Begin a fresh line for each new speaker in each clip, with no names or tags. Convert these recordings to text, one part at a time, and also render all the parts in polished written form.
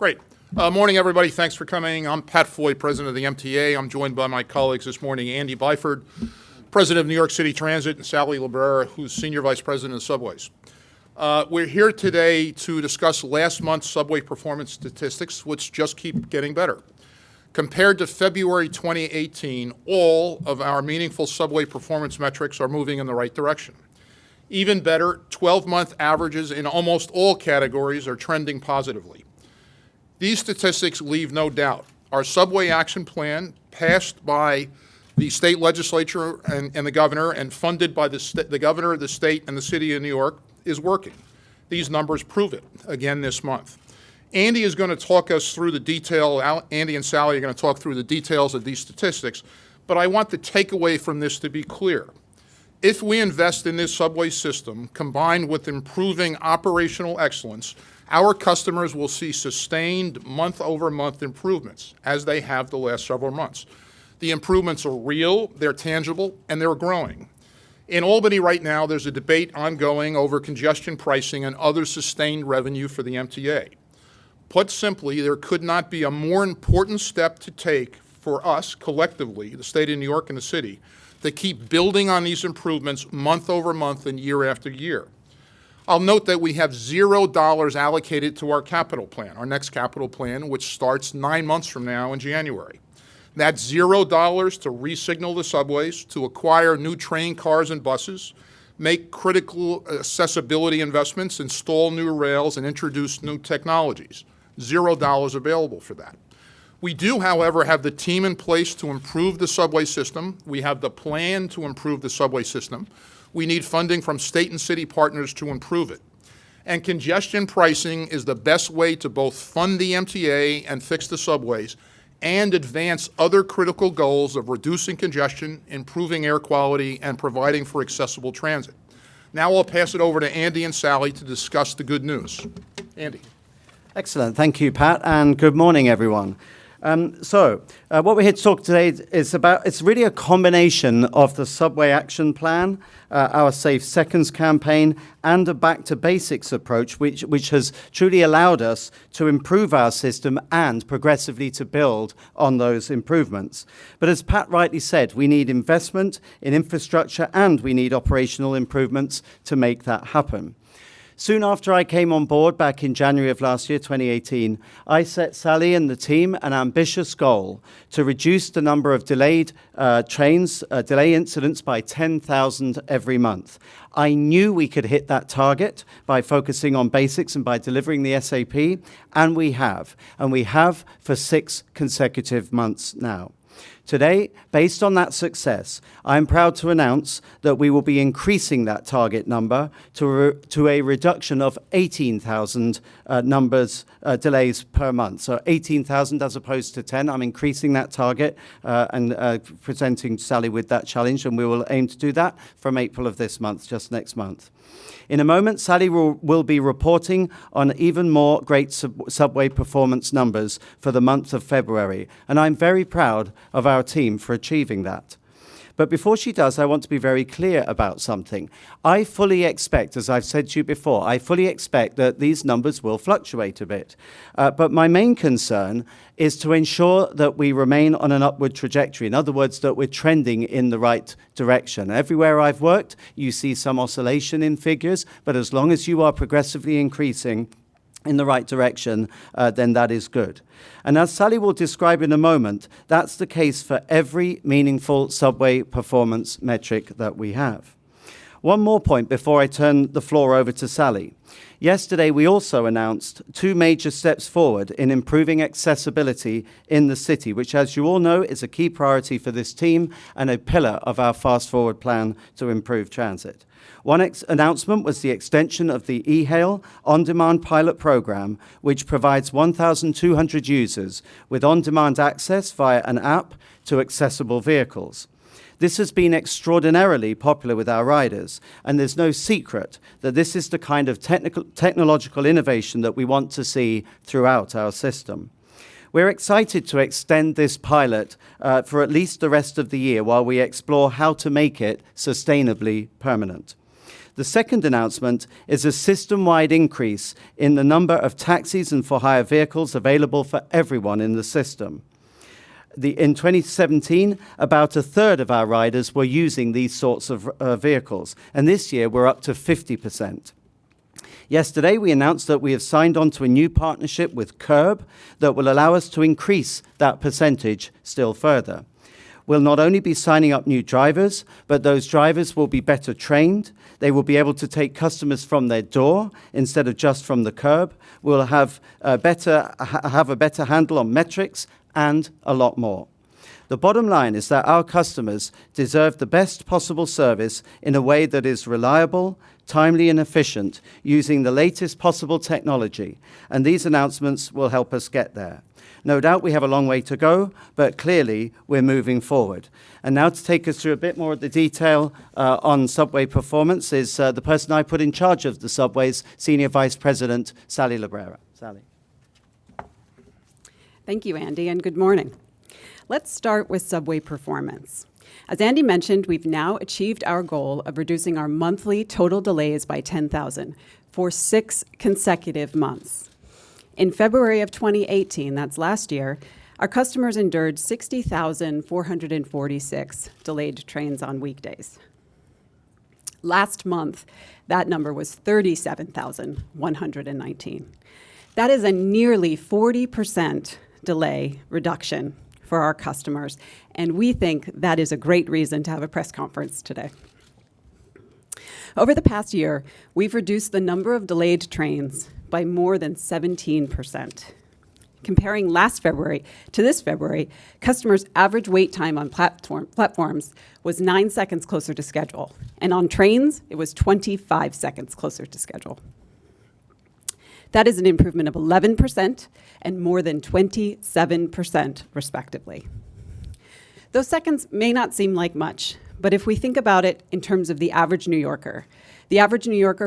Great. Morning, everybody. Thanks for coming. I'm Pat Foy, president of the MTA. I'm joined by my colleagues this morning, Andy Byford, president of New York City Transit, and Sally Librera, who's senior vice president of subways. We're here today to discuss last month's subway performance statistics, which just keep getting better. Compared to February 2018, all of our meaningful subway performance metrics are moving in the right direction. Even better, 12-month averages in almost all categories are trending positively. These statistics leave no doubt. Our subway action plan, passed by the state legislature and the governor and funded by the governor of the state and the city of New York, is working. These numbers prove it again this month. Andy is going to talk us through the detail. Andy and Sally are going to talk through the details of these statistics, but I want the takeaway from this to be clear. If we invest in this subway system, combined with improving operational excellence, our customers will see sustained month-over-month improvements, as they have the last several months. The improvements are real, they're tangible, and they're growing. In Albany right now, there's a debate ongoing over congestion pricing and other sustained revenue for the MTA. Put simply, there could not be a more important step to take for us collectively, the state of New York and the city, to keep building on these improvements month over month and year after year. I'll note that we have $0 allocated to our capital plan, our next capital plan, which starts 9 months from now in January. That's $0 to re-signal the subways, to acquire new train cars and buses, make critical accessibility investments, install new rails, and introduce new technologies. $0 available for that. We do, however, have the team in place to improve the subway system. We have the plan to improve the subway system. We need funding from state and city partners to improve it. And congestion pricing is the best way to both fund the MTA and fix the subways and advance other critical goals of reducing congestion, improving air quality, and providing for accessible transit. Now I'll pass it over to Andy and Sally to discuss the good news. Andy.
Excellent. Thank you, Pat, and good morning, everyone. What we're here to talk today is about, it's really a combination of the Subway Action Plan, our Safe Seconds campaign, and a Back to Basics approach, which has truly allowed us to improve our system and progressively to build on those improvements. But as Pat rightly said, we need investment in infrastructure and we need operational improvements to make that happen. Soon after I came on board back in January of last year, 2018, I set Sally and the team an ambitious goal to reduce the number of delayed delay incidents by 10,000 every month. I knew we could hit that target by focusing on basics and by delivering the SAP, and we have for 6 consecutive months now. Today, based on that success, I'm proud to announce that we will be increasing that target number to a reduction of 18,000 delays per month. So 18,000 as opposed to 10. I'm increasing that target and presenting Sally with that challenge, and we will aim to do that from April of this month, just next month. In a moment, Sally will be reporting on even more great subway performance numbers for the month of February, and I'm very proud of our team for achieving that. But before she does, I want to be very clear about something. I fully expect, as I've said to you before, I fully expect that these numbers will fluctuate a bit. But my main concern is to ensure that we remain on an upward trajectory. In other words, that we're trending in the right direction. Everywhere I've worked, you see some oscillation in figures, but as long as you are progressively increasing in the right direction, then that is good. And as Sally will describe in a moment, that's the case for every meaningful subway performance metric that we have. One more point before I turn the floor over to Sally. Yesterday, we also announced 2 major steps forward in improving accessibility in the city, which, as you all know, is a key priority for this team and a pillar of our Fast Forward plan to improve transit. One announcement was the extension of the Hale on-demand pilot program, which provides 1,200 users with on-demand access via an app to accessible vehicles. This has been extraordinarily popular with our riders, and there's no secret that this is the kind of technological innovation that we want to see throughout our system. We're excited to extend this pilot for at least the rest of the year while we explore how to make it sustainably permanent. The second announcement is a system-wide increase in the number of taxis and for-hire vehicles available for everyone in the system. In 2017, about a third of our riders were using these sorts of vehicles, and this year we're up to 50%. Yesterday, we announced that we have signed on to a new partnership with Curb that will allow us to increase that percentage still further. We'll not only be signing up new drivers, but those drivers will be better trained. They will be able to take customers from their door instead of just from the curb. We'll have a better handle on metrics and a lot more. The bottom line is that our customers deserve the best possible service in a way that is reliable, timely and efficient, using the latest possible technology. And these announcements will help us get there. No doubt we have a long way to go, but clearly we're moving forward. And now to take us through a bit more of the detail on subway performance is the person I put in charge of the subways, Senior Vice President Sally Librera. Sally.
Thank you, Andy, and good morning. Let's start with subway performance. As Andy mentioned, we've now achieved our goal of reducing our monthly total delays by 10,000 for 6 consecutive months. In February of 2018, that's last year, our customers endured 60,446 delayed trains on weekdays. Last month, that number was 37,119. That is a nearly 40% delay reduction for our customers, and we think that is a great reason to have a press conference today. Over the past year, we've reduced the number of delayed trains by more than 17%. Comparing last February to this February, customers' average wait time on platforms was 9 seconds closer to schedule, and on trains, it was 25 seconds closer to schedule. That is an improvement of 11% and more than 27%, respectively. Those seconds may not seem like much, but if we think about it in terms of the average New Yorker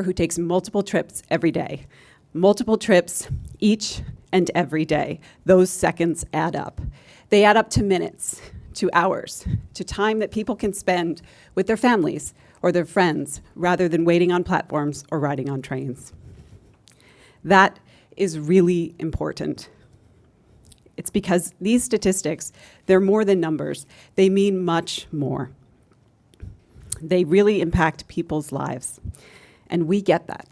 who takes multiple trips every day, multiple trips each and every day, those seconds add up. They add up to minutes, to hours, to time that people can spend with their families or their friends rather than waiting on platforms or riding on trains. That is really important. It's because these statistics, they're more than numbers. They mean much more. They really impact people's lives, and we get that.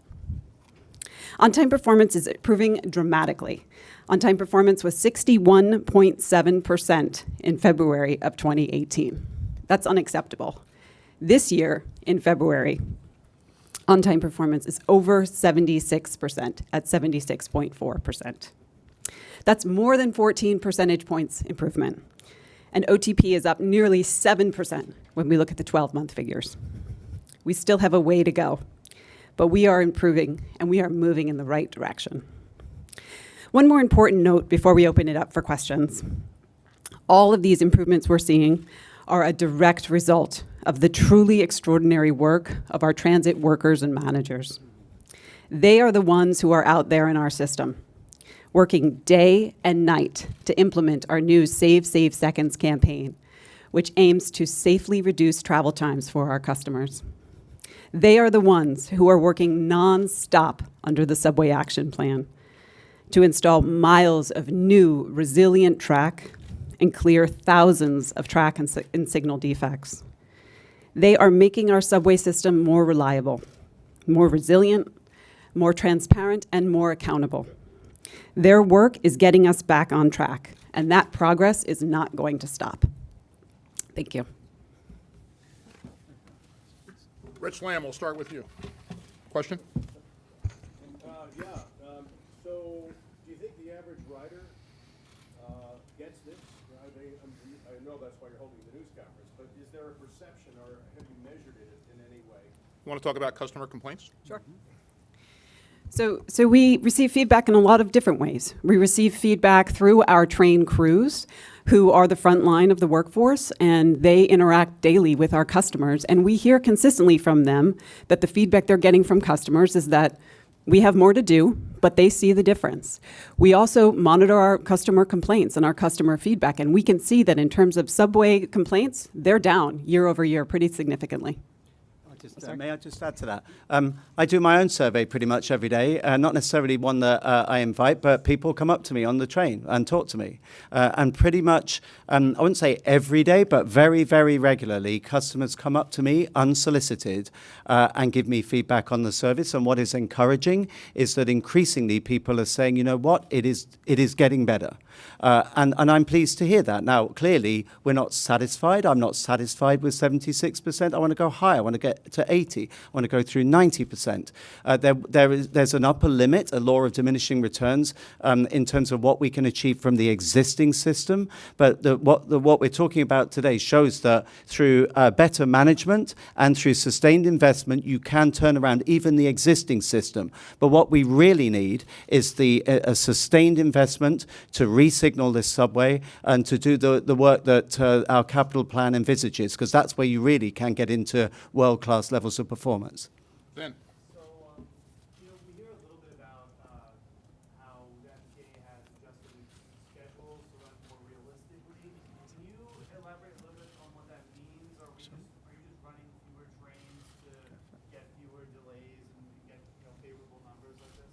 On-time performance is improving dramatically. On-time performance was 61.7% in February of 2018. That's unacceptable. This year, in February, on-time performance is over 76% at 76.4%. That's more than 14 percentage points improvement. And OTP is up nearly 7% when we look at the 12-month figures. We still have a way to go, but we are improving and we are moving in the right direction. One more important note before we open it up for questions. All of these improvements we're seeing are a direct result of the truly extraordinary work of our transit workers and managers. They are the ones who are out there in our system, working day and night to implement our new Save Seconds campaign, which aims to safely reduce travel times for our customers. They are the ones who are working non-stop under the Subway Action Plan to install miles of new resilient track and clear thousands of track and signal defects. They are making our subway system more reliable, more resilient, more transparent, and more accountable. Their work is getting us back on track, and that progress is not going to stop. Thank you.
Rich Lamb, we'll start with you. Question?
So do you think the average rider gets this? I know that's why you're holding the news conference, but is there a perception or have you measured it in any way?
You want to talk about customer complaints?
Sure. So we receive feedback in a lot of different ways. We receive feedback through our train crews, who are the front line of the workforce, and they interact daily with our customers. And we hear consistently from them that the feedback they're getting from customers is that we have more to do, but they see the difference. We also monitor our customer complaints and our customer feedback, and we can see that in terms of subway complaints, they're down year over year pretty significantly.
May I just add to that? I do my own survey pretty much every day, not necessarily one that I invite, but people come up to me on the train and talk to me. And pretty much, I wouldn't say every day, but very, very regularly, customers come up to me unsolicited and give me feedback on the service. And what is encouraging is that increasingly people are saying, you know what, it is getting better. And I'm pleased to hear that. Now, clearly, we're not satisfied. I'm not satisfied with 76%. I want to go higher. I want to get to 80. I want to go through 90%. There's an upper limit, a law of diminishing returns, in terms of what we can achieve from the existing system. But what we're talking about today shows that through better management and through sustained investment, you can turn around even the existing system. But what we really need is a sustained investment to re-signal this subway and to do the work that our capital plan envisages, because that's where you really can get into world-class levels of performance.
Ben.
So, we hear a little bit about how the MTA has adjusted schedules to run more realistically. Can you elaborate a little bit on what that means? Are you just running fewer trains to get fewer delays and get favorable numbers like this?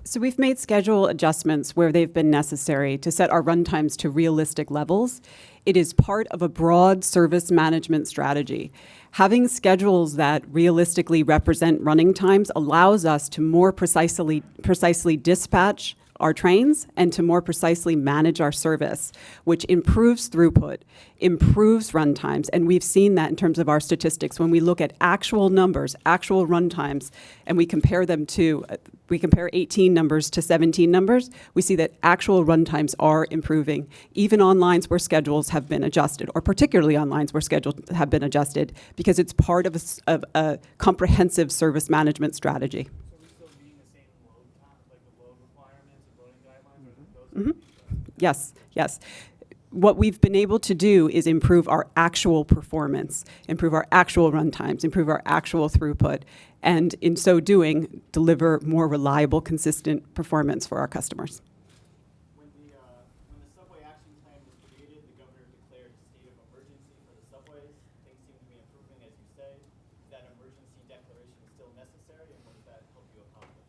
So we've made schedule adjustments where they've been necessary to set our run times to realistic levels. It is part of a broad service management strategy. Having schedules that realistically represent running times allows us to more precisely dispatch our trains and to more precisely manage our service, which improves throughput, improves run times, and we've seen that in terms of our statistics. When we look at actual numbers, actual run times, and we compare 18 numbers to 17 numbers, we see that actual run times are improving, even on lines where schedules have been adjusted, or particularly on lines where schedules have been adjusted, because it's part of a comprehensive service management strategy. Yes, yes. What we've been able to do is improve our actual performance, improve our actual run times, improve our actual throughput, and in so doing, deliver more reliable, consistent performance for our customers.
When the subway action plan was created, the governor declared a state of emergency for the subways. Things seem to be improving, as you say. Is that emergency declaration still necessary, and what does that help you accomplish?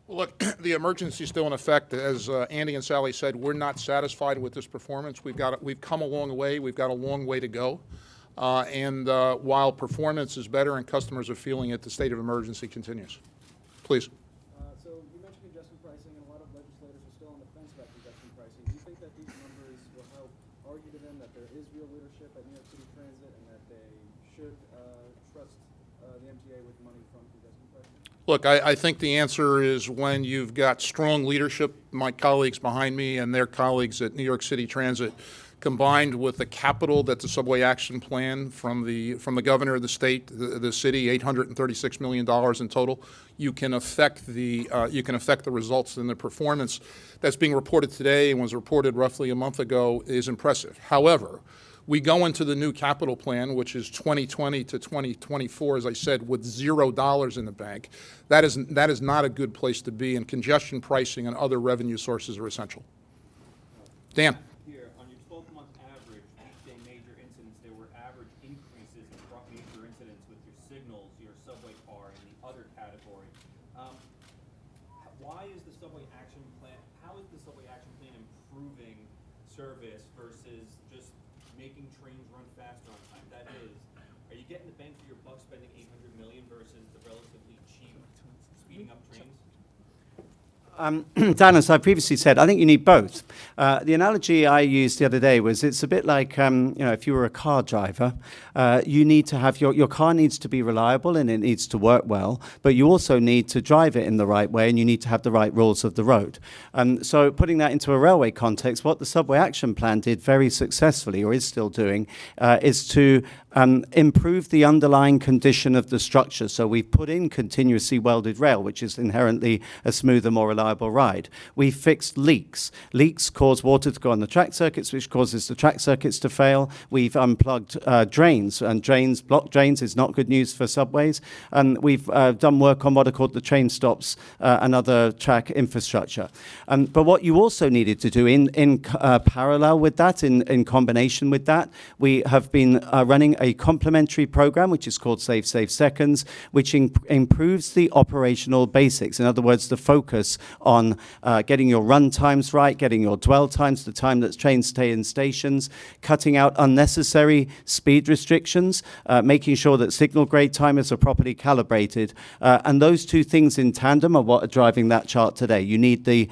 Well, look, the emergency is still in effect. As Andy and Sally said, we're not satisfied with this performance. We've come a long way. We've got a long way to go. While performance is better and customers are feeling it, the state of emergency continues. Please.
So you mentioned congestion pricing, and a lot of legislators are still on the fence about congestion pricing. Do you think that these numbers will help argue to them that there is real leadership at New York City Transit and that they should trust the MTA with money from congestion pricing?
Look, I think the answer is when you've got strong leadership, my colleagues behind me and their colleagues at New York City Transit, combined with the capital that the Subway Action Plan from the governor of the state, the city, $836 million in total, you can affect the results, and the performance that's being reported today and was reported roughly a month ago is impressive. However, we go into the new capital plan, which is 2020 to 2024, as I said, with $0 in the bank. That is not a good place to be, and congestion pricing and other revenue sources are essential. Dan.
Here, on your 12-month average, weekday major incidents, there were average increases in major incidents with your signals, your subway car, and the other category. Why is the subway action plan, how is the subway action plan improving service versus just making trains run faster on time? That is, are you getting the bang for your buck spending $800 million versus the relatively cheap speeding up trains?
Dan, as I previously said, I think you need both. The analogy I used the other day was it's a bit like, if you were a car driver, you need to have your car needs to be reliable and it needs to work well, but you also need to drive it in the right way and you need to have the right rules of the road. So putting that into a railway context, what the Subway Action Plan did very successfully, or is still doing, is to improve the underlying condition of the structure. So we've put in continuously welded rail, which is inherently a smoother, more reliable reliable ride. We fixed leaks. Leaks cause water to go on the track circuits, which causes the track circuits to fail. We've unplugged drains, and blocked drains is not good news for subways. And we've done work on what are called the train stops and other track infrastructure. But what you also needed to do in parallel with that, in combination with that, we have been running a complementary program, which is called Save Seconds, which improves the operational basics. In other words, the focus on getting your run times right, getting your dwell times, the time that trains stay in stations, cutting out unnecessary speed restrictions, making sure that signal grade timers are properly calibrated. And those two things in tandem are what are driving that chart today. You need the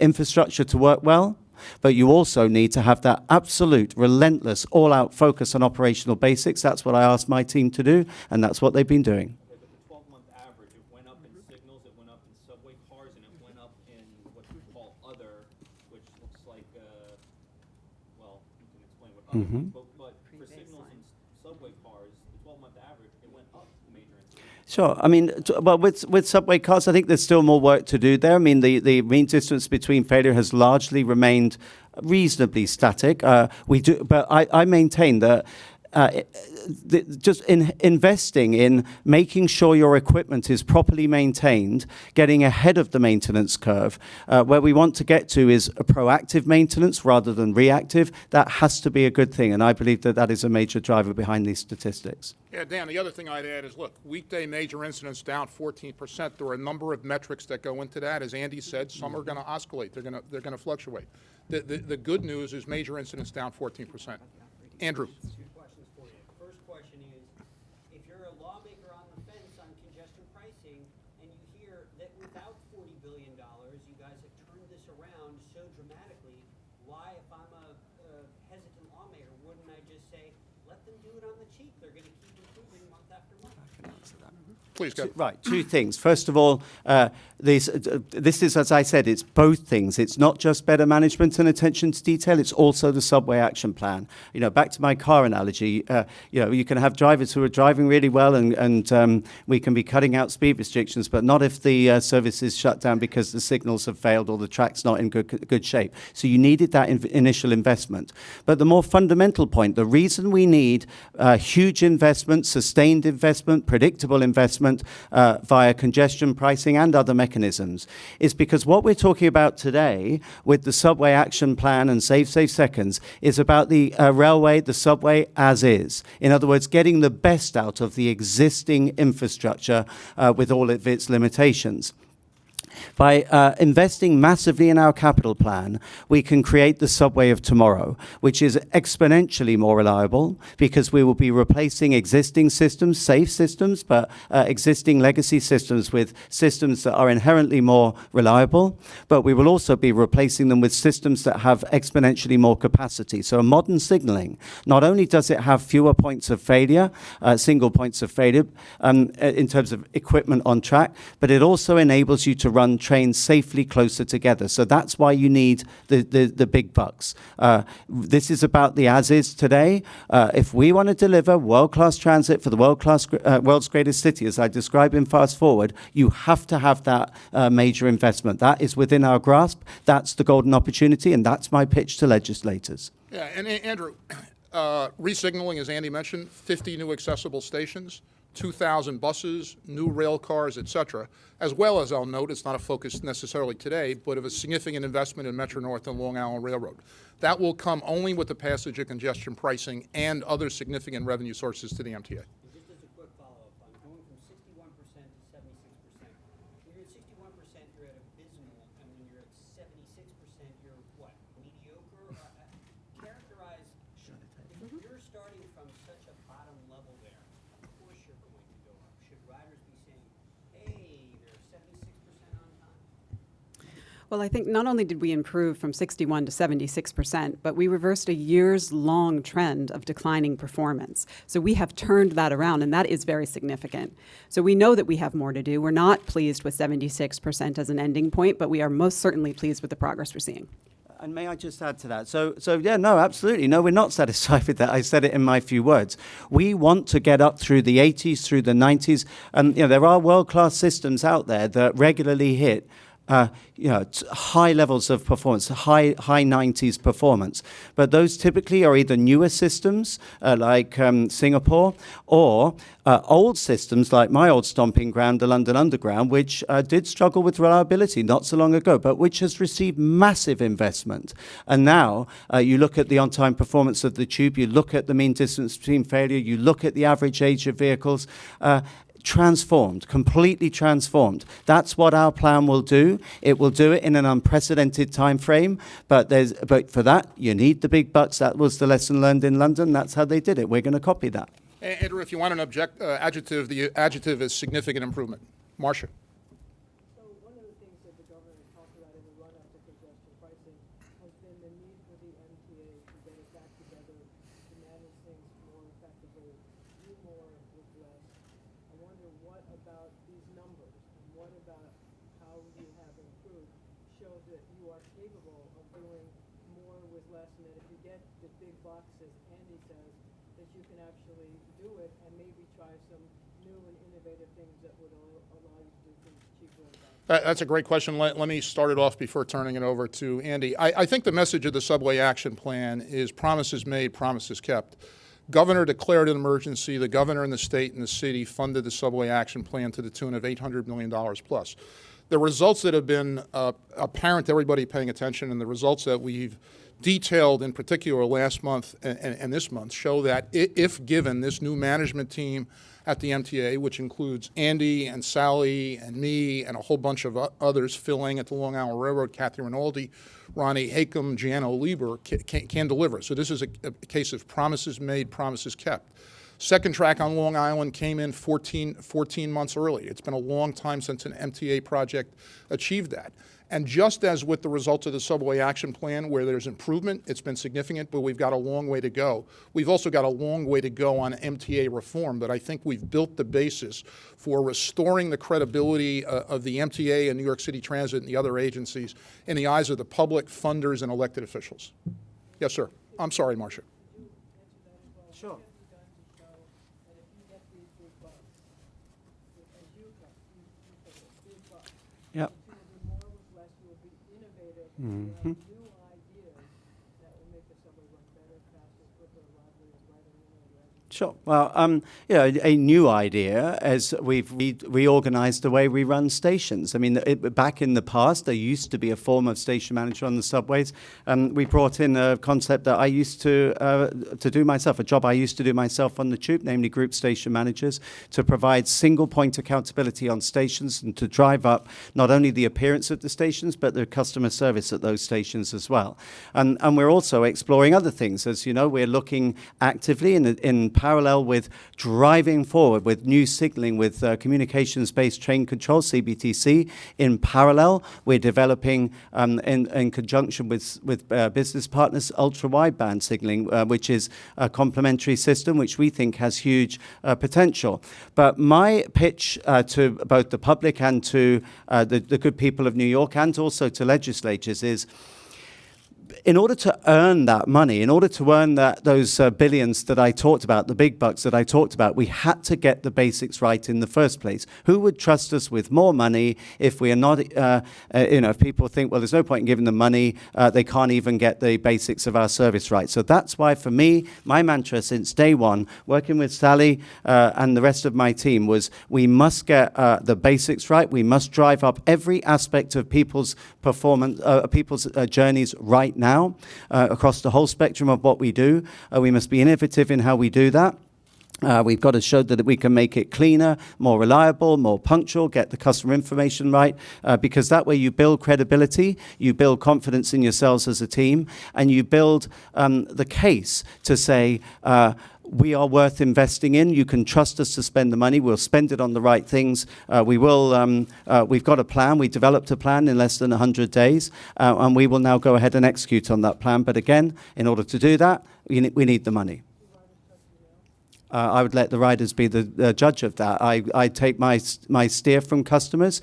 infrastructure to work well, but you also need to have that absolute, relentless, all-out focus on operational basics. That's what I asked my team to do, and that's what they've been doing.
Okay, but the 12-month average, it went up in signals, it went up in subway cars, and it went up in what we call other, which looks like, well, you can explain what other means, but for signals and subway cars, the 12-month average, it went up major incidents.
Sure. I mean, well, with subway cars, I think there's still more work to do there. I mean, the mean distance between failure has largely remained reasonably static. But I maintain that just in investing in making sure your equipment is properly maintained, getting ahead of the maintenance curve, where we want to get to is a proactive maintenance rather than reactive. That has to be a good thing, and I believe that that is a major driver behind these statistics.
Yeah, Dan, the other thing I'd add is, look, weekday major incidents down 14%. There are a number of metrics that go into that. As Andy said, some are going to oscillate. They're going to fluctuate. The good news is major incidents down 14%. Andrew.
Two questions for you. First question is, if you're a lawmaker on the fence on congestion pricing, and you hear that without $40 billion, you guys have turned this around so dramatically, why, if I'm a hesitant lawmaker, wouldn't I just say, let them do it on the cheap? They're going to keep improving month after month.
Please go.
Right, two things. First of all, this is, as I said, it's both things. It's not just better management and attention to detail, it's also the subway action plan. You know, back to my car analogy, you know, you can have drivers who are driving really well and we can be cutting out speed restrictions, but not if the service is shut down because the signals have failed or the track's not in good shape. So you needed that initial investment. But the more fundamental point, the reason we need huge investment, sustained investment, predictable investment via congestion pricing and other mechanisms is because what we're talking about today with the subway action plan and Save Seconds is about the railway, the subway as is. In other words, getting the best out of the existing infrastructure with all of its limitations. By investing massively in our capital plan, we can create the subway of tomorrow, which is exponentially more reliable because we will be replacing existing systems, safe systems, but existing legacy systems with systems that are inherently more reliable. But we will also be replacing them with systems that have exponentially more capacity. So a modern signaling, not only does it have fewer points of failure, single points of failure in terms of equipment on track, but it also enables you to run trains safely closer together. So that's why you need the big bucks. This is about the as-is today. If we want to deliver world-class transit for the world's greatest city, as I described in Fast Forward, you have to have that major investment. That is within our grasp. That's the golden opportunity, and that's my pitch to legislators.
Yeah, and Andrew, resignaling, as Andy mentioned, 50 new accessible stations, 2,000 buses, new rail cars, et cetera, as well as, I'll note, it's not a focus necessarily today, but of a significant investment in Metro North and Long Island Railroad. That will come only with the passage of congestion pricing and other significant revenue sources to the MTA.
Just as a quick follow-up, I'm going from 61% to 76%. When you're at 61%, you're at abysmal, and when you're at 76%, you're what, mediocre? Characterize, if you're starting from such a bottom level there, of course you're going to go up. Should riders be saying, hey, they're 76% on time?
Well, I think not only did we improve from 61 to 76%, but we reversed a years-long trend of declining performance. So we have turned that around, and that is very significant. So we know that we have more to do. We're not pleased with 76% as an ending point, but we are most certainly pleased with the progress we're seeing.
And may I just add to that? So yeah, no, absolutely. No, we're not satisfied with that. I said it in my few words. We want to get up through the 80s, through the 90s. And you know, there are world-class systems out there that regularly hit high levels of performance, high 90s performance. But those typically are either newer systems like Singapore, or old systems like my old stomping ground, the London Underground, which did struggle with reliability not so long ago, but which has received massive investment. And now you look at the on-time performance of the tube, you look at the mean distance between failure, you look at the average age of vehicles, transformed, completely transformed. That's what our plan will do. It will do it in an unprecedented time frame, but for that, you need the big bucks. That was the lesson learned in London. That's how they did it. We're going to copy that.
Andrew, if you want an adjective, the adjective is significant improvement. Marcia.
So one of the things that the governor talked about in the run-up to congestion pricing has been the need for the MTA to get it back together, to manage things more effectively, do more with less. I wonder what about these numbers and what about how you have improved shows that you are capable of doing more with less, and that if you get the big bucks, as Andy says, that you can actually do it and maybe try some new and innovative things that would allow you to do things cheaper and faster.
That's a great question. Let me start it off before turning it over to Andy. I think the message of the Subway Action Plan is promises made, promises kept. Governor declared an emergency. The governor and the state and the city funded the Subway Action Plan to the tune of $800 million plus. The results that have been apparent to everybody paying attention, and the results that we've detailed in particular last month and this month, show that if given this new management team at the MTA, which includes Andy and Sally and me and a whole bunch of others filling at the Long Island Railroad, Kathy Rinaldi, Ronnie Hakem, Gianno Lieber, can deliver. So this is a case of promises made, promises kept. Second track on Long Island came in 14 months early. It's been a long time since an MTA project achieved that. And just as with the results of the Subway Action Plan, where there's improvement, it's been significant, but we've got a long way to go. We've also got a long way to go on MTA reform, but I think we've built the basis for restoring the credibility of the MTA and New York City Transit and the other agencies in the eyes of the public, funders, and elected officials. Yes, sir. I'm sorry, Marcia.
Sure. Yep. Mm-hmm.
New ideas that will make the subway run better, faster, quicker, livelier, brighter.
Sure. Well, a new idea is we've reorganized the way we run stations. I mean, back in the past, there used to be a form of station manager on the subways. We brought in a concept that I used to do myself, a job I used to do myself on the tube, namely group station managers, to provide single point accountability on stations and to drive up not only the appearance of the stations, but the customer service at those stations as well. And we're also exploring other things. As you know, we're looking actively in parallel with driving forward with new signaling, with communications-based train control, CBTC. In parallel, we're developing, in conjunction with business partners, ultra-wideband signaling, which is a complementary system which we think has huge potential. But my pitch to both the public and to the good people of New York and also to legislatures is, in order to earn that money, in order to earn those billions that I talked about, the big bucks that I talked about, we had to get the basics right in the first place. Who would trust us with more money if we are not, if people think, well, there's no point in giving them money, they can't even get the basics of our service right. So that's why, for me, my mantra since day one, working with Sally and the rest of my team, was we must get the basics right. We must drive up every aspect of people's performance, people's journeys right now. Across the whole spectrum of what we do. We must be innovative in how we do that. We've got to show that we can make it cleaner, more reliable, more punctual, get the customer information right, because that way you build credibility, you build confidence in yourselves as a team, and you build the case to say, we are worth investing in. You can trust us to spend the money. We'll spend it on the right things. We've got a plan. We developed a plan in less than 100 days, and we will now go ahead and execute on that plan. But again, in order to do that, we need the money. I would let the riders be the judge of that. I take my steer from customers.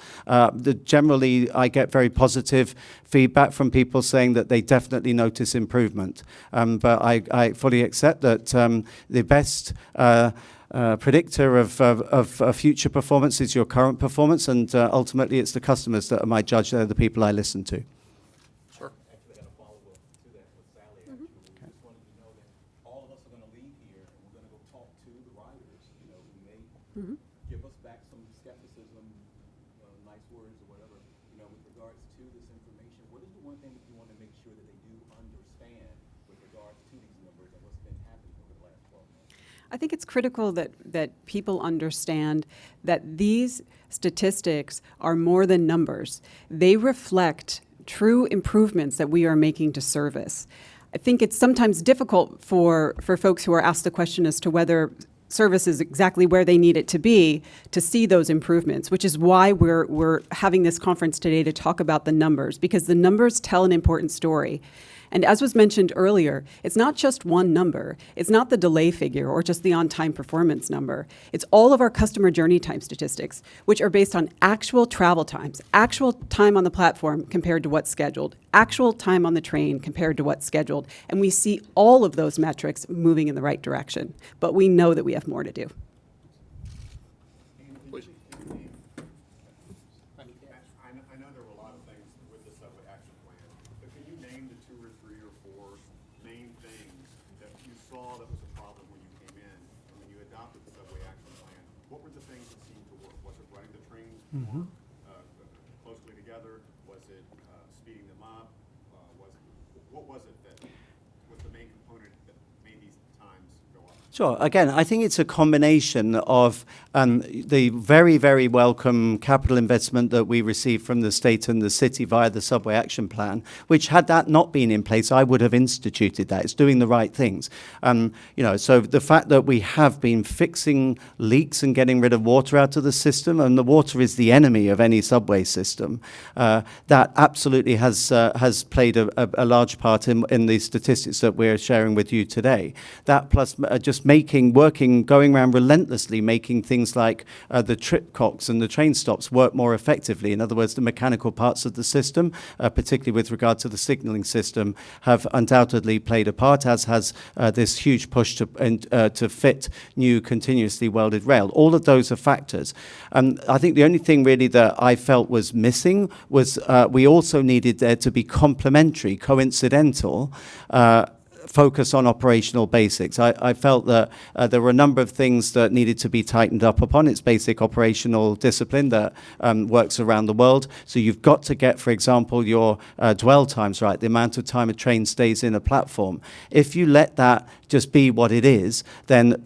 Generally, I get very positive feedback from people saying that they definitely notice improvement. But I fully accept that the best predictor of future performance is your current performance, and ultimately it's the customers that are my judge. They're the people I listen to.
Sure.
Actually, I got a follow-up to that with Sally, actually. We just wanted to know that all of us are going to leave here, and we're going to go talk to the riders, who may give us back some skepticism, nice words or whatever, with regards to this information. What is the one thing that you want to make sure that they do understand with regards to these numbers and what's been happening over the last 12 months?
I think it's critical that people understand that these statistics are more than numbers. They reflect true improvements that we are making to service. I think it's sometimes difficult for folks who are asked the question as to whether service is exactly where they need it to be to see those improvements, which is why we're having this conference today to talk about the numbers, because the numbers tell an important story. And as was mentioned earlier, it's not just one number. It's not the delay figure or just the on-time performance number. It's all of our customer journey time statistics, which are based on actual travel times, actual time on the platform compared to what's scheduled, actual time on the train compared to what's scheduled. And we see all of those metrics moving in the right direction. But we know that we have more to do.
Please.
I know there were a lot of things with the subway action plan, but can you name the 2 or 3 or 4 main things that you saw that was a problem when you came in and when you adopted the subway action plan? What were the things that seemed to work? Was it running the trains more closely together? Was it speeding them up? What was it that was the main component that made these times go up?
Sure. Again, I think it's a combination of the very, very welcome capital investment that we received from the state and the city via the Subway Action Plan, which had that not been in place, I would have instituted that. It's doing the right things. So the fact that we have been fixing leaks and getting rid of water out of the system, and the water is the enemy of any subway system, that absolutely has played a large part in the statistics that we're sharing with you today. That plus just going around relentlessly making things like the trip clocks and the train stops work more effectively. In other words, the mechanical parts of the system, particularly with regard to the signaling system, have undoubtedly played a part, as has this huge push to fit new continuously welded rail. All of those are factors. I think the only thing really that I felt was missing was we also needed there to be complementary, coincidental focus on operational basics. I felt that there were a number of things that needed to be tightened up upon. It's basic operational discipline that works around the world. So you've got to get, for example, your dwell times right, the amount of time a train stays in a platform. If you let that just be what it is, then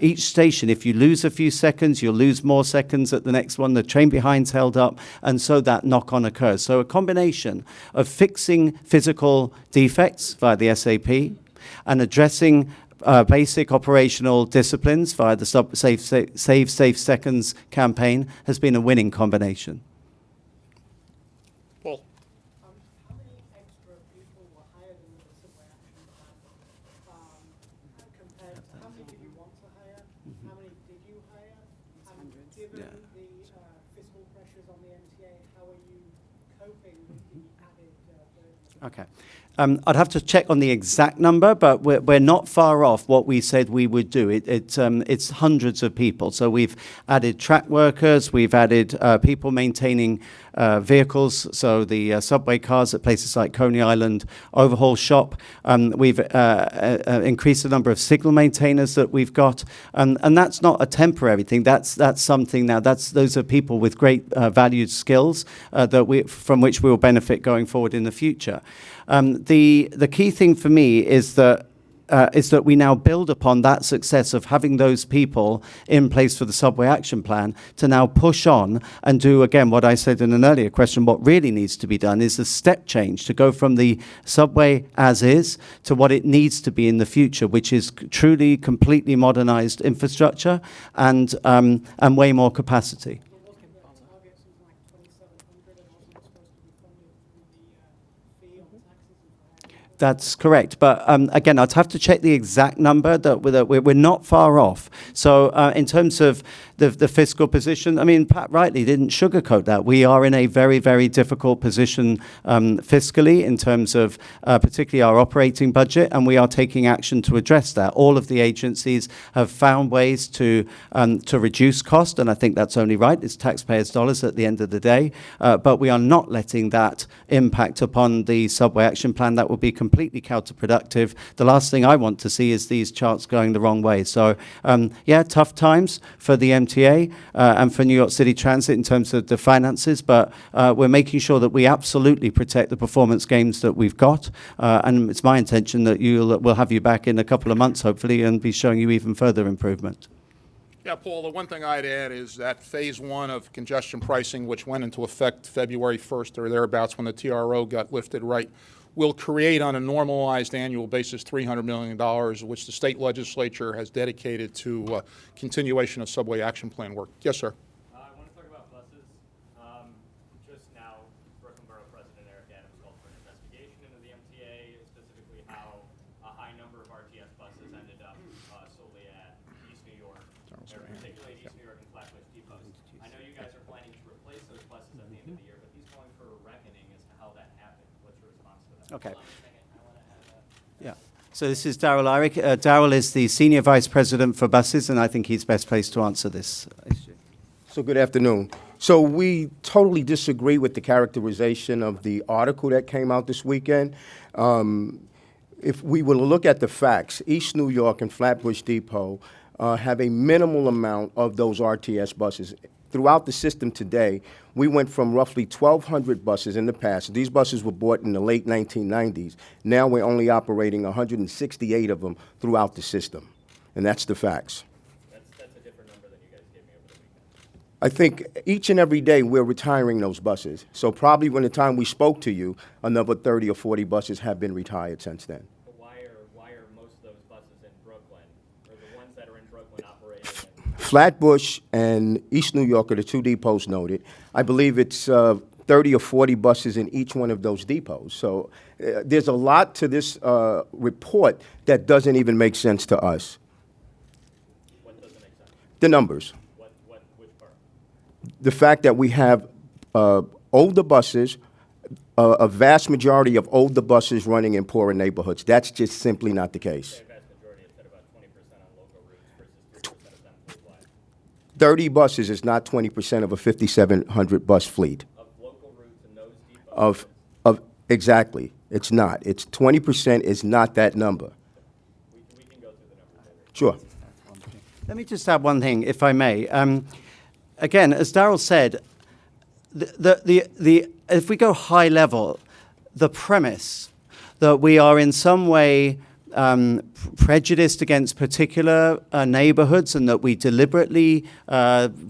each station, if you lose a few seconds, you'll lose more seconds at the next one. The train behind's held up, and so that knock-on occurs. So a combination of fixing physical defects via the SAP and addressing basic operational disciplines via the Save Safe Seconds campaign has been a winning combination.
Paul.
How many extra people were hired in the subway action plan compared to how many did you want to hire? How many did you hire? And given the fiscal pressures on the MTA, how are you coping with the added burden?
Okay. I'd have to check on the exact number, but we're not far off what we said we would do. It's hundreds of people. So we've added track workers, we've added people maintaining vehicles, so the subway cars at places like Coney Island Overhaul Shop. We've increased the number of signal maintainers that we've got, and that's not a temporary thing. That's something now. Those are people with great valued skills from which we will benefit going forward in the future. The key thing for me is that we now build upon that success of having those people in place for the Subway Action Plan to now push on and do, again, what I said in an earlier question. What really needs to be done is a step change to go from the subway as is to what it needs to be in the future, which is truly, completely modernized infrastructure and way more capacity. That's correct. But again, I'd have to check the exact number. That we're not far off. So in terms of the fiscal position, I mean, Pat rightly didn't sugarcoat that. We are in a very, very difficult position fiscally in terms of particularly our operating budget, and we are taking action to address that. All of the agencies have found ways to reduce cost, and I think that's only right. It's taxpayers' dollars at the end of the day. But we are not letting that impact upon the subway action plan. That will be completely counterproductive. The last thing I want to see is these charts going the wrong way. So, yeah, tough times for the MTA and for New York City Transit in terms of the finances, but we're making sure that we absolutely protect the performance gains that we've got. And it's my intention that we'll have you back in a couple of months, hopefully, and be showing you even further improvement.
Yeah, Paul, the one thing I'd add is that phase one of congestion pricing, which went into effect February 1st or thereabouts when the TRO got lifted, right, will create on a normalized annual basis $300 million, which the state legislature has dedicated to continuation of subway action plan work. Yes, sir.
I want to talk about buses. Just now, Brooklyn Borough President Eric Adams called for an investigation into the MTA, specifically how a high number of RTS buses ended up solely at East New York, or particularly East New York and Flatbush depots. I know you guys are planning to replace those buses at the end of the year, but he's calling for a reckoning as to how that happened. What's your response to that?
Okay.
Hold on a second. I want to have
Yeah. So this is Darrell Irick. Darrell is the Senior Vice President for Buses, and I think he's best placed to answer this issue.
So good afternoon. So we totally disagree with the characterization of the article that came out this weekend. If we were to look at the facts, East New York and Flatbush Depot have a minimal amount of those RTS buses. Throughout the system today, we went from roughly 1,200 buses in the past. These buses were bought in the late 1990s. Now we're only operating 168 of them throughout the system, and that's the facts.
That's a different number than you guys gave me over the weekend.
I think each and every day we're retiring those buses. So probably when the time we spoke to you, another 30 or 40 buses have been retired since then.
But why are most of those buses in Brooklyn, or the ones that are in Brooklyn operating?
Flatbush and East New York are the two depots noted. I believe it's 30 or 40 buses in each one of those depots. So there's a lot to this report that doesn't even make sense to us.
What doesn't make sense?
The numbers.
Which part?
The fact that we have older buses, a vast majority of older buses running in poorer neighborhoods. That's just simply not the case.
A vast majority, it said about 20% on local routes versus 3% of them statewide.
30 buses is not 20% of a 5,700 bus fleet.
Of local routes in those depots?
Exactly. It's not. It's 20% is not that number.
We can go through the numbers later.
Sure.
Let me just add one thing, if I may. Again, as Darrell said, if we go high level, the premise that we are in some way prejudiced against particular neighborhoods and that we deliberately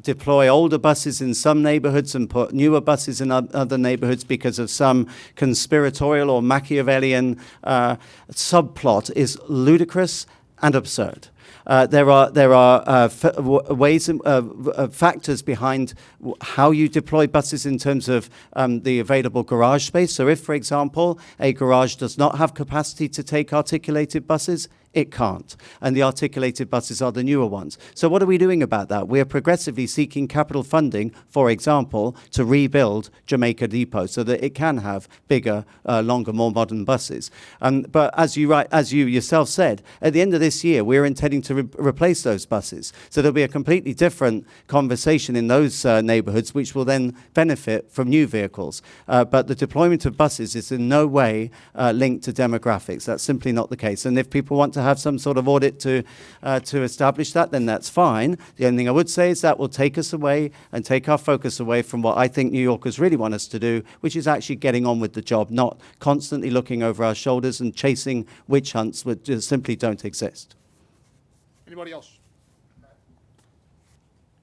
deploy older buses in some neighborhoods and put newer buses in other neighborhoods because of some conspiratorial or Machiavellian subplot is ludicrous and absurd. There are ways and factors behind how you deploy buses in terms of the available garage space. So if, for example, a garage does not have capacity to take articulated buses, it can't. And the articulated buses are the newer ones. So what are we doing about that? We're progressively seeking capital funding, for example, to rebuild Jamaica Depot so that it can have bigger, longer, more modern buses. But as you yourself said, at the end of this year, we're intending to replace those buses. So there'll be a completely different conversation in those neighborhoods, which will then benefit from new vehicles. But the deployment of buses is in no way linked to demographics. That's simply not the case. And if people want to have some sort of audit to establish that, then that's fine. The only thing I would say is that will take us away and take our focus away from what I think New Yorkers really want us to do, which is actually getting on with the job, not constantly looking over our shoulders and chasing witch hunts which just simply don't exist.
Anybody else?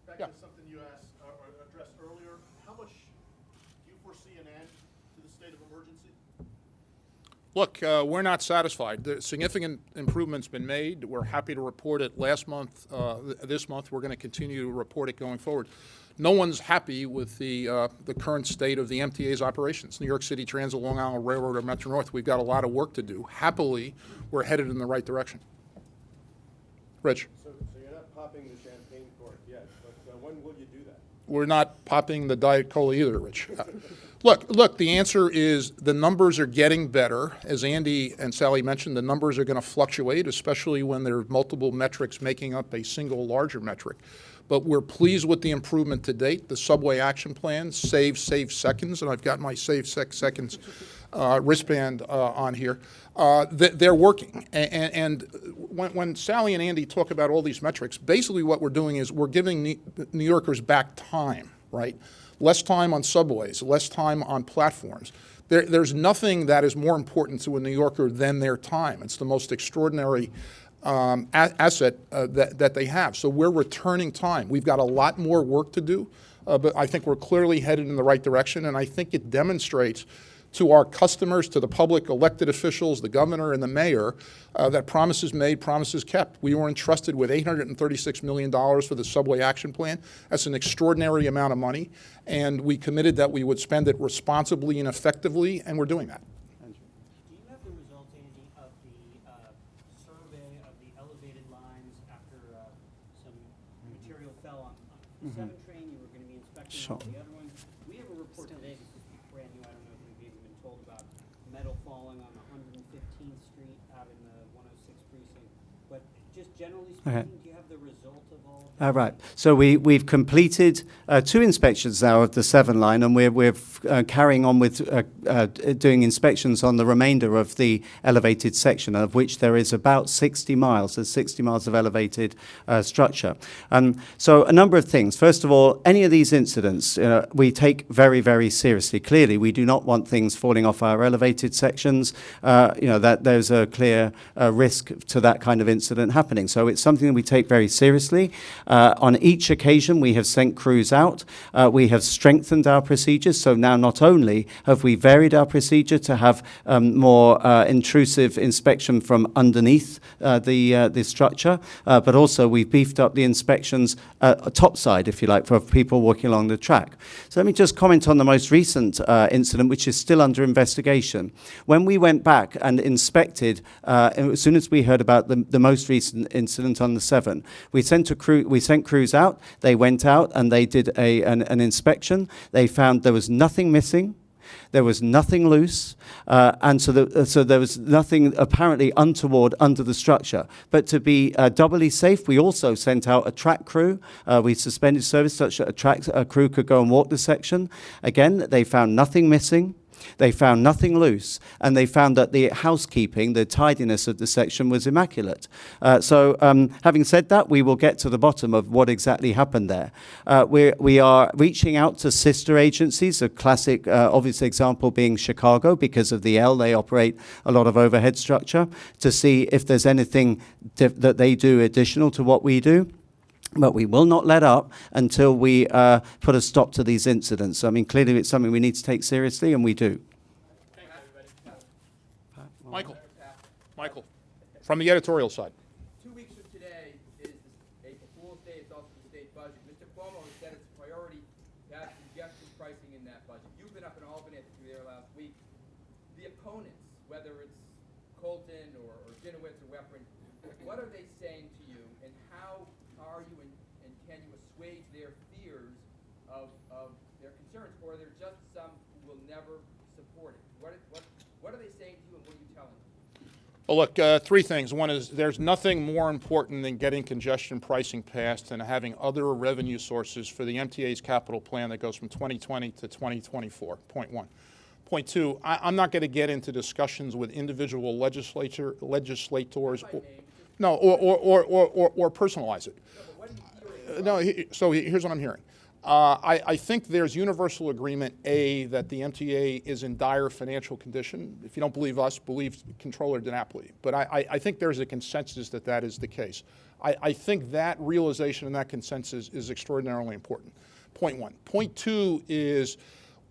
Back
Yeah.
to something you asked or addressed earlier, how much do you foresee an end to the state of emergency?
Look, we're not satisfied. The significant improvement's been made. We're happy to report it last month. This month, we're going to continue to report it going forward. No one's happy with the current state of the MTA's operations. New York City Transit, Long Island Railroad, or Metro North, we've got a lot of work to do. Happily, we're headed in the right direction. Rich?
So you're not popping the champagne cork yet, but when will you do that?
We're not popping the Diet Cola either, Rich. Look, the answer is the numbers are getting better. As Andy and Sally mentioned, the numbers are going to fluctuate, especially when there are multiple metrics making up a single larger metric. But we're pleased with the improvement to date. The subway action plan, save seconds, and I've got my save seconds wristband on here. They're working. And when Sally and Andy talk about all these metrics, basically what we're doing is we're giving New Yorkers back time, right? Less time on subways, less time on platforms. There's nothing that is more important to a New Yorker than their time. It's the most extraordinary asset that they have. So we're returning time. We've got a lot more work to do, but I think we're clearly headed in the right direction, and I think it demonstrates to our customers, to the public, elected officials, the governor and the mayor, that promises made, promises kept. We were entrusted with $836 million for the subway action plan. That's an extraordinary amount of money, and we committed that we would spend it responsibly and effectively, and we're doing that.
Do you have the results, Andy, of the survey of the elevated lines after some material fell on the 7 train? You were going to be inspecting all the other ones. We have a report today, this is brand new, I don't know if you've even been told about metal falling on 115th Street out in the 106 precinct. But just generally speaking, do you have the result of all of that?
Right. So we've completed 2 inspections now of the 7 line, and we're carrying on with doing inspections on the remainder of the elevated section, of which there is about 60 miles. There's 60 miles of elevated structure. So a number of things. First of all, any of these incidents we take very, very seriously. Clearly, we do not want things falling off our elevated sections. That there's a clear risk to that kind of incident happening. So it's something that we take very seriously. On each occasion, we have sent crews out. We have strengthened our procedures. So now not only have we varied our procedure to have more intrusive inspection from underneath the structure, but also we've beefed up the inspections topside, if you like, for people walking along the track. So let me just comment on the most recent incident, which is still under investigation. When we went back and inspected, as soon as we heard about the most recent incident on the 7, we sent crews out. They went out and they did an inspection. They found there was nothing missing. There was nothing loose, and so there was nothing apparently untoward under the structure. But to be doubly safe, we also sent out a track crew. We suspended service such that a track crew could go and walk the section. Again, they found nothing missing. They found nothing loose, and they found that the housekeeping, the tidiness of the section was immaculate. So having said that, we will get to the bottom of what exactly happened there. We are reaching out to sister agencies, a classic obvious example being Chicago, because of the L, they operate a lot of overhead structure, to see if there's anything that they do additional to what we do. But we will not let up until we put a stop to these incidents. I mean, clearly it's something we need to take seriously, and we do.
Michael, from the editorial side.
2 weeks from today is April Fool's Day. It's also the state budget. Mr. Cuomo has said it's a priority to have congestion pricing in that budget. You've been up in Albany, I think you were there last week. The opponents, whether it's Colton or Dinowitz or Weprin, what are they saying to you, and how are you and can you assuage their fears of their concerns, or are there just some who will never support it? What are they saying to you, and what are you telling them?
Well, look, 3 things. One is there's nothing more important than getting congestion pricing passed and having other revenue sources for the MTA's capital plan that goes from 2020 to 2024, point 1. Point 2, I'm not going to get into discussions with individual legislators or personalize it. So here's what I'm hearing. I think there's universal agreement, A, that the MTA is in dire financial condition. If you don't believe us, believe Controller DiNapoli. But I think there's a consensus that that is the case. I think that realization and that consensus is extraordinarily important. Point 1. Point 2 is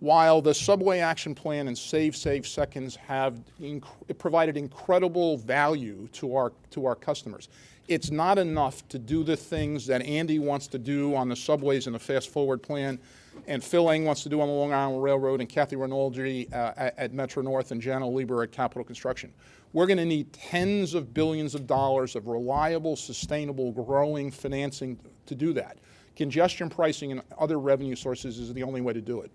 While the Subway Action Plan and Save Seconds have provided incredible value to our customers, it's not enough to do the things that Andy wants to do on the subways and the Fast Forward Plan, and Phil Eng wants to do on the Long Island Railroad, and Kathy Rinaldi at Metro North, and Jana Lieber at Capital Construction. We're going to need tens of billions of dollars of reliable, sustainable, growing financing to do that. Congestion pricing and other revenue sources is the only way to do it.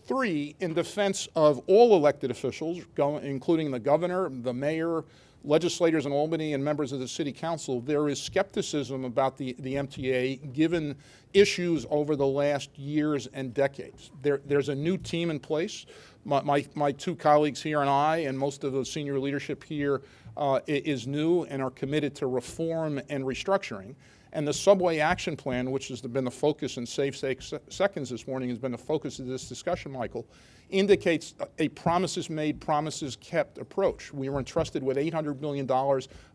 3, in defense of all elected officials, including the governor, the mayor, legislators in Albany, and members of the city council, there is skepticism about the MTA given issues over the last years and decades. There's a new team in place. My 2 colleagues here and I, and most of the senior leadership here is new and are committed to reform and restructuring. And the Subway Action Plan, which has been the focus in Save Seconds this morning, has been the focus of this discussion, Michael, indicates a promises made, promises kept approach. We were entrusted with $800 million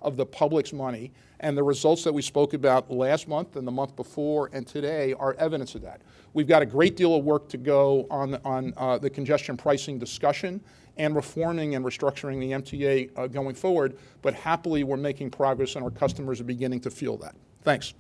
of the public's money, and the results that we spoke about last month and the month before and today are evidence of that. We've got a great deal of work to go on the congestion pricing discussion and reforming and restructuring the MTA going forward, but happily we're making progress and our customers are beginning to feel that. Thanks.